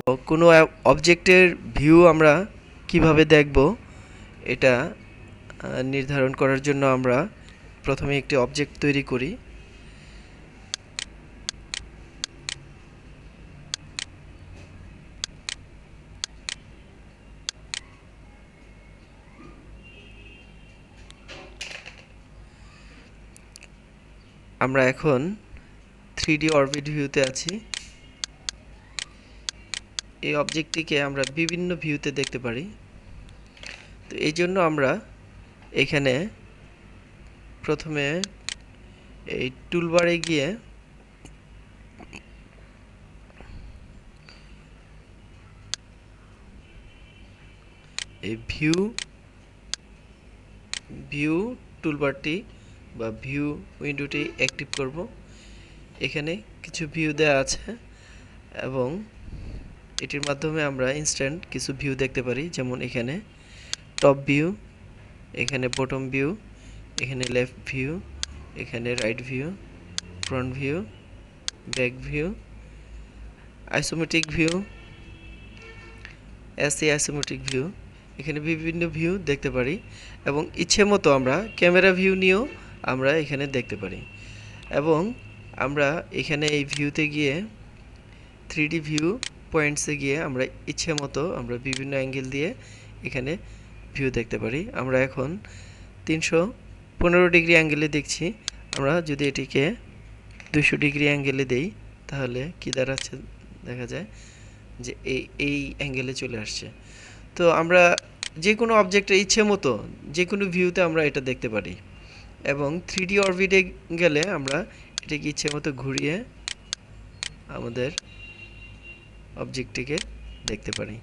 কোনো অবজেক্টের ভিউ আমরা কিভাবে দেখব এটা নির্ধারণ করার জন্য আমরা প্রথমে একটি অবজেক্ট তৈরি করি। আমরা এখন 3D অরবিট ভিউতে আছি। এই অবজেক্টটিকে আমরা বিভিন্ন ভিউতে দেখতে পারি। তো এই জন্য আমরা এখানে প্রথমে এই টুলবারে গিয়ে এই ভিউ টুলবারটি বা ভিউ উইন্ডোটি অ্যাক্টিভ করব। এখানে কিছু ভিউ দেওয়া আছে এবং এটির মাধ্যমে আমরা ইনস্ট্যান্ট কিছু ভিউ দেখতে পারি, যেমন এখানে টপ ভিউ, এখানে বটম ভিউ, এখানে লেফট ভিউ, এখানে right view, front view, back view, isometric view, AC isometric view, এখানে বিভিন্ন ভিউ দেখতে পারি এবং ইচ্ছে মতো আমরা ক্যামেরা ভিউ নিয়েও আমরা এখানে দেখতে পারি। এবং আমরা এখানে এই ভিউতে গিয়ে 3D ভিউ পয়েন্টসে গিয়ে আমরা ইচ্ছে মতো আমরা বিভিন্ন অ্যাঙ্গেল দিয়ে এখানে ভিউ দেখতে পারি। আমরা এখন 315 ডিগ্রি অ্যাঙ্গেলে দেখছি। আমরা যদি এটিকে 200 ডিগ্রি অ্যাঙ্গেলে দেই তাহলে কি দাঁড়াচ্ছে দেখা যায় যে এই অ্যাঙ্গেলে চলে আসছে। তো আমরা যে কোনো অবজেক্টের ইচ্ছে মতো যে কোনো ভিউতে আমরা এটা দেখতে পারি এবং 3D অরবিটে গেলে আমরা এটাকে ইচ্ছে মতো ঘুরিয়ে আমাদের অবজেক্টটিকে দেখতে পারি।